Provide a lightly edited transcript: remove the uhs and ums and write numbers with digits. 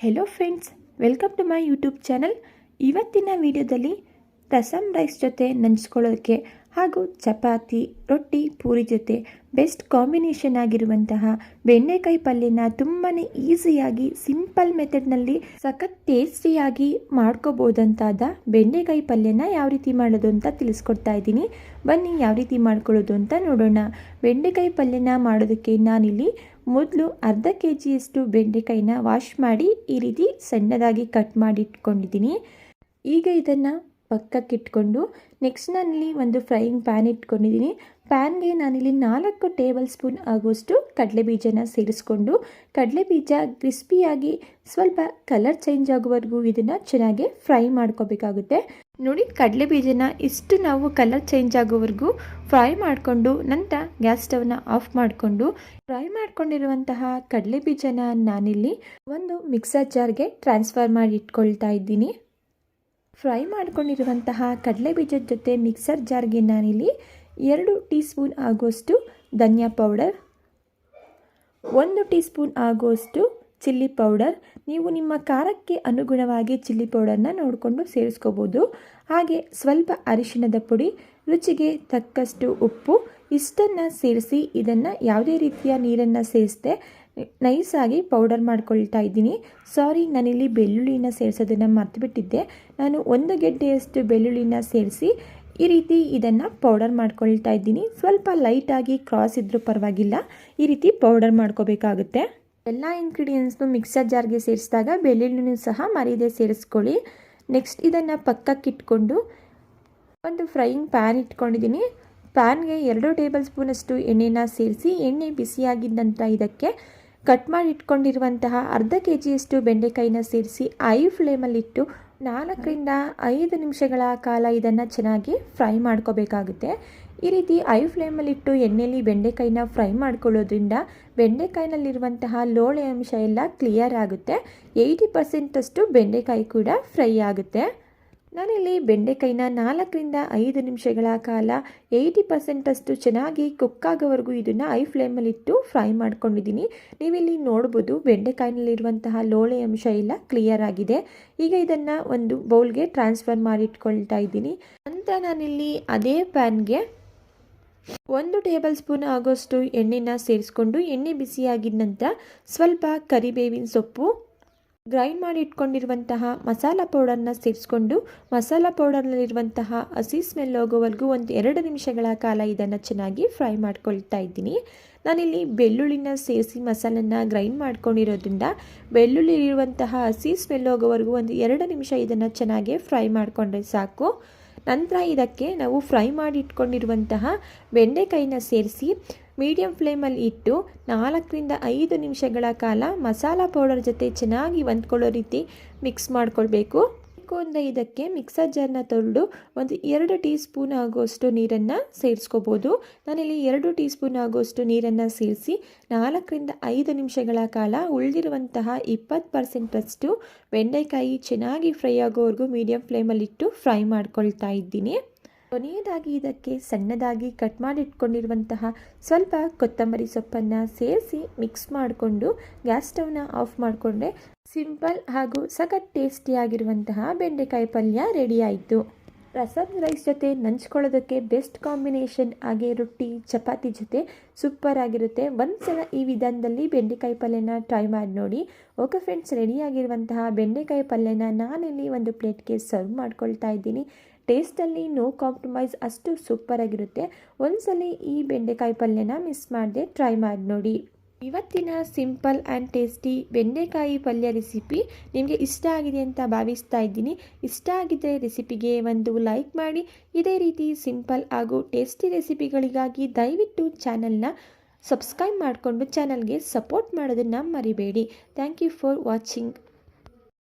Hello friends, welcome to my YouTube channel. ಇವತ್ತಿನ ವಿಡಿಯೋದಲ್ಲಿ rasam rice ಜೊತೆ ನಂಚ್ಕೊಳ್ಳೋಕ್ಕೆ ಹಾಗೂ ಚಪಾತಿ, ರೊಟ್ಟಿ, ಪೂರಿ ಜೊತೆ ಬೆಸ್ಟ್ ಕಾಂಬಿನೇಷನ್ ಆಗಿರುವಂತಹ ಬೆಂಡೆಕಾಯಿ ಪಲ್ಯನ ತುಂಬಾ ಈಸಿಯಾಗಿ ಸಿಂಪಲ್ ಮೆಥಡ್ನಲ್ಲಿ ಸಖತ್ ಟೇಸ್ಟಿಯಾಗಿ ಮಾಡ್ಕೋಬೋದಂತಾದ ಬೆಂಡೆಕಾಯಿ ಪಲ್ಯನ ಯಾವ ರೀತಿ ಮಾಡೋದು ಅಂತ ತಿಳಿಸ್ಕೊಡ್ತಾ ಇದ್ದೀನಿ. ಬನ್ನಿ ಯಾವ ರೀತಿ ಮಾಡ್ಕೊಳ್ಳೋದು ಅಂತ ನೋಡೋಣ. ಬೆಂಡೆಕಾಯಿ ಪಲ್ಯನ ಮಾಡೋದಕ್ಕೆ ನಾನಿಲ್ಲಿ ಮೊದಲು ಅರ್ಧ ಕೆಜಿಯಷ್ಟು ಬೆಂಡೆಕಾಯಿನ ವಾಶ್ ಮಾಡಿ ಈ ರೀತಿ ಸಣ್ಣದಾಗಿ ಕಟ್ ಮಾಡಿ ಇಟ್ಕೊಂಡಿದ್ದೀನಿ. ಈಗ ಇದನ್ನು ಪಕ್ಕಕ್ಕಿಟ್ಕೊಂಡು ನೆಕ್ಸ್ಟ್ ನಾನಿಲ್ಲಿ ಒಂದು ಫ್ರೈಯಿಂಗ್ ಪ್ಯಾನ್ ಇಟ್ಕೊಂಡಿದ್ದೀನಿ. ಪ್ಯಾನ್ಗೆ ನಾನಿಲ್ಲಿ 4 ಟೇಬಲ್ ಸ್ಪೂನ್ ಆಗುವಷ್ಟು ಕಡಲೆಬೀಜನ ಸೇರಿಸ್ಕೊಂಡು ಕಡಲೆಬೀಜ ಕ್ರಿಸ್ಪಿಯಾಗಿ ಸ್ವಲ್ಪ ಕಲರ್ ಚೇಂಜ್ ಆಗುವವರೆಗೂ ಇದನ್ನು ಚೆನ್ನಾಗಿ ಫ್ರೈ ಮಾಡ್ಕೋಬೇಕಾಗುತ್ತೆ. ನೋಡಿ, ಕಡಲೆಬೀಜನ ಇಷ್ಟು ನಾವು ಕಲರ್ ಚೇಂಜ್ ಆಗೋವರೆಗೂ ಫ್ರೈ ಮಾಡಿಕೊಂಡು ನಂತರ ಗ್ಯಾಸ್ ಸ್ಟವ್ನ ಆಫ್ ಮಾಡಿಕೊಂಡು ಫ್ರೈ ಮಾಡ್ಕೊಂಡಿರುವಂತಹ ಕಡಲೆಬೀಜನ ನಾನಿಲ್ಲಿ ಒಂದು ಮಿಕ್ಸರ್ ಜಾರ್ಗೆ ಟ್ರಾನ್ಸ್ಫರ್ ಮಾಡಿ ಇಟ್ಕೊಳ್ತಾ ಇದ್ದೀನಿ. ಫ್ರೈ ಮಾಡ್ಕೊಂಡಿರುವಂತಹ ಕಡಲೆಬೀಜದ ಜೊತೆ ಮಿಕ್ಸರ್ ಜಾರ್ಗೆ ನಾನಿಲ್ಲಿ 2 ಟೀ ಸ್ಪೂನ್ ಆಗುವಷ್ಟು ಧನಿಯಾ ಪೌಡರ್, 1 ಟೀ ಸ್ಪೂನ್ ಆಗುವಷ್ಟು ಚಿಲ್ಲಿ ಪೌಡರ್, ನೀವು ನಿಮ್ಮ ಖಾರಕ್ಕೆ ಅನುಗುಣವಾಗಿ ಚಿಲ್ಲಿ ಪೌಡರ್ನ ನೋಡಿಕೊಂಡು ಸೇರಿಸ್ಕೋಬೋದು. ಹಾಗೆ ಸ್ವಲ್ಪ ಅರಿಶಿಣದ ಪುಡಿ, ರುಚಿಗೆ ತಕ್ಕಷ್ಟು ಉಪ್ಪು, ಇಷ್ಟನ್ನು ಸೇರಿಸಿ ಇದನ್ನು ಯಾವುದೇ ರೀತಿಯ ನೀರನ್ನು ಸೇರಿಸದೆ ನೈಸಾಗಿ ಪೌಡರ್ ಮಾಡ್ಕೊಳ್ತಾ ಇದ್ದೀನಿ. ಸಾರಿ, ನಾನಿಲ್ಲಿ ಬೆಳ್ಳುಳ್ಳಿನ ಸೇರಿಸೋದನ್ನು ಮರ್ತುಬಿಟ್ಟಿದ್ದೆ. ನಾನು 1 ಗೆಡ್ಡೆಯಷ್ಟು ಬೆಳ್ಳುಳ್ಳಿನ ಸೇರಿಸಿ ಈ ರೀತಿ ಇದನ್ನು ಪೌಡರ್ ಮಾಡ್ಕೊಳ್ತಾ ಇದ್ದೀನಿ. ಸ್ವಲ್ಪ ಲೈಟಾಗಿ ಕ್ರಾಸ್ ಇದ್ದರೂ ಪರವಾಗಿಲ್ಲ, ಈ ರೀತಿ ಪೌಡರ್ ಮಾಡ್ಕೋಬೇಕಾಗುತ್ತೆ. ಎಲ್ಲ ಇಂಗ್ರೀಡಿಯೆಂಟ್ಸ್ನು ಮಿಕ್ಸರ್ ಜಾರ್ಗೆ ಸೇರಿಸಿದಾಗ ಬೆಳ್ಳುಳ್ಳಿನೂ ಸಹ ಮರೀದೆ ಸೇರಿಸ್ಕೊಳ್ಳಿ. ನೆಕ್ಸ್ಟ್ ಇದನ್ನು ಪಕ್ಕಕ್ಕಿಟ್ಕೊಂಡು ಒಂದು ಫ್ರೈಯಿಂಗ್ ಪ್ಯಾನ್ ಇಟ್ಕೊಂಡಿದ್ದೀನಿ. ಪ್ಯಾನ್ಗೆ 2 ಟೇಬಲ್ ಸ್ಪೂನಷ್ಟು ಎಣ್ಣೆನ ಸೇರಿಸಿ ಎಣ್ಣೆ ಬಿಸಿಯಾಗಿದ್ದ ನಂತರ ಇದಕ್ಕೆ ಕಟ್ ಮಾಡಿ ಇಟ್ಕೊಂಡಿರುವಂತಹ ಅರ್ಧ ಕೆಜಿಯಷ್ಟು ಬೆಂಡೆಕಾಯಿನ ಸೇರಿಸಿ ಐ ಫ್ಲೇಮಲ್ಲಿಟ್ಟು 4ರಿಂದ 5 ನಿಮಿಷಗಳ ಕಾಲ ಇದನ್ನು ಚೆನ್ನಾಗಿ ಫ್ರೈ ಮಾಡ್ಕೋಬೇಕಾಗುತ್ತೆ. ಈ ರೀತಿ ಐ ಫ್ಲೇಮಲ್ಲಿಟ್ಟು ಎಣ್ಣೆಯಲ್ಲಿ ಬೆಂಡೆಕಾಯಿನ ಫ್ರೈ ಮಾಡ್ಕೊಳ್ಳೋದ್ರಿಂದ ಬೆಂಡೆಕಾಯಿನಲ್ಲಿರುವಂತಹ ಲೋಳೆ ಅಂಶ ಎಲ್ಲ ಕ್ಲಿಯರ್ ಆಗುತ್ತೆ. 80% ಅಷ್ಟು ಬೆಂಡೆಕಾಯಿ ಕೂಡ ಫ್ರೈ ಆಗುತ್ತೆ. ನಾನಿಲ್ಲಿ ಬೆಂಡೆಕಾಯಿನ 4ರಿಂದ 5 ನಿಮಿಷಗಳ ಕಾಲ 80% ಅಷ್ಟು ಚೆನ್ನಾಗಿ ಕುಕ್ ಆಗೋವರೆಗೂ ಇದನ್ನು ಐ ಫ್ಲೇಮಲ್ಲಿಟ್ಟು ಫ್ರೈ ಮಾಡ್ಕೊಂಡಿದ್ದೀನಿ. ನೀವಿಲ್ಲಿ ನೋಡ್ಬೋದು ಬೆಂಡೆಕಾಯಿನಲ್ಲಿರುವಂತಹ ಲೋಳೆ ಅಂಶ ಎಲ್ಲ ಕ್ಲಿಯರ್ ಆಗಿದೆ. ಈಗ ಇದನ್ನು ಒಂದು ಬೌಲ್ಗೆ ಟ್ರಾನ್ಸ್ಫರ್ ಮಾಡಿ ಇಟ್ಕೊಳ್ತಾ ಇದ್ದೀನಿ. ನಂತರ ನಾನಿಲ್ಲಿ ಅದೇ ಪ್ಯಾನ್ಗೆ 1 ಟೇಬಲ್ ಸ್ಪೂನ್ ಆಗೋಷ್ಟು ಎಣ್ಣೆನ ಸೇರಿಸ್ಕೊಂಡು ಎಣ್ಣೆ ಬಿಸಿಯಾಗಿದ್ದ ನಂತರ ಸ್ವಲ್ಪ ಕರಿಬೇವಿನ ಸೊಪ್ಪು, ಗ್ರೈಂಡ್ ಮಾಡಿ ಇಟ್ಕೊಂಡಿರುವಂತಹ ಮಸಾಲ ಪೌಡರ್ನ ಸೇರಿಸ್ಕೊಂಡು ಮಸಾಲ ಪೌಡರ್ನಲ್ಲಿರುವಂತಹ ಹಸಿ ಸ್ಮೆಲ್ ಹೋಗೋವರೆಗೂ 2 ನಿಮಿಷಗಳ ಕಾಲ ಇದನ್ನು ಚೆನ್ನಾಗಿ ಫ್ರೈ ಮಾಡ್ಕೊಳ್ತಾ ಇದ್ದೀನಿ. ನಾನಿಲ್ಲಿ ಬೆಳ್ಳುಳ್ಳಿನ ಸೇರಿಸಿ ಮಸಾಲನ್ನ ಗ್ರೈಂಡ್ ಮಾಡ್ಕೊಂಡಿರೋದ್ರಿಂದ ಬೆಳ್ಳುಳ್ಳಿ ಇರುವಂತಹ ಹಸಿ ಸ್ಮೆಲ್ ಹೋಗೋವರೆಗೂ 2 ನಿಮಿಷ ಇದನ್ನು ಚೆನ್ನಾಗಿ ಫ್ರೈ ಮಾಡಿಕೊಂಡ್ರೆ ಸಾಕು. ನಂತರ ಇದಕ್ಕೆ ನಾವು ಫ್ರೈ ಮಾಡಿ ಇಟ್ಕೊಂಡಿರುವಂತಹ ಬೆಂಡೆಕಾಯಿನ ಸೇರಿಸಿ ಮೀಡಿಯಂ ಫ್ಲೇಮಲ್ಲಿ ಇಟ್ಟು 4ರಿಂದ 5 ನಿಮಿಷಗಳ ಕಾಲ ಮಸಾಲ ಪೌಡರ್ ಜೊತೆ ಚೆನ್ನಾಗಿ ಹೊಂದ್ಕೊಳ್ಳೋ ರೀತಿ ಮಿಕ್ಸ್ ಮಾಡ್ಕೊಳ್ಬೇಕು. ಇದಕ್ಕೆ ಮಿಕ್ಸರ್ ಜಾರ್ನ ತೊಳೆದು 2 ಟೀ ಸ್ಪೂನ್ ಆಗುವಷ್ಟು ನೀರನ್ನು ಸೇರಿಸ್ಕೋಬೋದು. ನಾನಿಲ್ಲಿ 2 ಟೀ ಸ್ಪೂನ್ ಆಗುವಷ್ಟು ನೀರನ್ನು ಸೇರಿಸಿ 4ರಿಂದ 5 ನಿಮಿಷಗಳ ಕಾಲ ಉಳಿದಿರುವಂತಹ 20% ಅಷ್ಟು ಬೆಂಡೆಕಾಯಿ ಚೆನ್ನಾಗಿ ಫ್ರೈ ಆಗೋವರೆಗೂ ಮೀಡಿಯಂ ಫ್ಲೇಮಲ್ಲಿಟ್ಟು ಫ್ರೈ ಮಾಡ್ಕೊಳ್ತಾ ಇದ್ದೀನಿ. ಕೊನೆಯದಾಗಿ ಇದಕ್ಕೆ ಸಣ್ಣದಾಗಿ ಕಟ್ ಮಾಡಿ ಇಟ್ಕೊಂಡಿರುವಂತಹ ಸ್ವಲ್ಪ ಕೊತ್ತಂಬರಿ ಸೊಪ್ಪನ್ನು ಸೇರಿಸಿ ಮಿಕ್ಸ್ ಮಾಡಿಕೊಂಡು ಗ್ಯಾಸ್ ಸ್ಟವ್ನ ಆಫ್ ಮಾಡಿಕೊಂಡ್ರೆ ಸಿಂಪಲ್ ಹಾಗೂ ಸಖತ್ ಟೇಸ್ಟಿಯಾಗಿರುವಂತಹ ಬೆಂಡೆಕಾಯಿ ಪಲ್ಯ ರೆಡಿ ಆಯಿತು. ರಸಮ್ ರೈಸ್ ಜೊತೆ ನಂಚ್ಕೊಳ್ಳೋದಕ್ಕೆ ಬೆಸ್ಟ್ ಕಾಂಬಿನೇಷನ್. ಹಾಗೆ ರೊಟ್ಟಿ, ಚಪಾತಿ ಜೊತೆ ಸೂಪರ್ ಆಗಿರುತ್ತೆ. ಒಂದ್ಸಲ ಈ ವಿಧಾನದಲ್ಲಿ ಬೆಂಡೆಕಾಯಿ ಪಲ್ಯನ ಟ್ರೈ ಮಾಡಿ ನೋಡಿ. ಓಕೆ ಫ್ರೆಂಡ್ಸ್, ರೆಡಿಯಾಗಿರುವಂತಹ ಬೆಂಡೆಕಾಯಿ ಪಲ್ಯನ ನಾನಿಲ್ಲಿ ಒಂದು ಪ್ಲೇಟ್ಗೆ ಸರ್ವ್ ಮಾಡ್ಕೊಳ್ತಾ ಇದ್ದೀನಿ. ಟೇಸ್ಟಲ್ಲಿ ನೋ ಕಾಂಪ್ರಮೈಸ್, ಅಷ್ಟು ಸೂಪರಾಗಿರುತ್ತೆ. ಒಂದ್ಸಲ ಈ ಬೆಂಡೆಕಾಯಿ ಪಲ್ಯನ ಮಿಸ್ ಮಾಡದೆ ಟ್ರೈ ಮಾಡಿ ನೋಡಿ. ಇವತ್ತಿನ ಸಿಂಪಲ್ ಆ್ಯಂಡ್ ಟೇಸ್ಟಿ ಬೆಂಡೆಕಾಯಿ ಪಲ್ಯ ರೆಸಿಪಿ ನಿಮಗೆ ಇಷ್ಟ ಆಗಿದೆ ಅಂತ ಭಾವಿಸ್ತಾ ಇದ್ದೀನಿ. ಇಷ್ಟ ಆಗಿದ್ದರೆ ರೆಸಿಪಿಗೆ ಒಂದು ಲೈಕ್ ಮಾಡಿ. ಇದೇ ರೀತಿ ಸಿಂಪಲ್ ಹಾಗೂ ಟೇಸ್ಟಿ ರೆಸಿಪಿಗಳಿಗಾಗಿ ದಯವಿಟ್ಟು ಚಾನಲ್ನ ಸಬ್ಸ್ಕ್ರೈಬ್ ಮಾಡಿಕೊಂಡು ಚಾನಲ್ಗೆ ಸಪೋರ್ಟ್ ಮಾಡೋದನ್ನು ಮರಿಬೇಡಿ. Thank you for watching.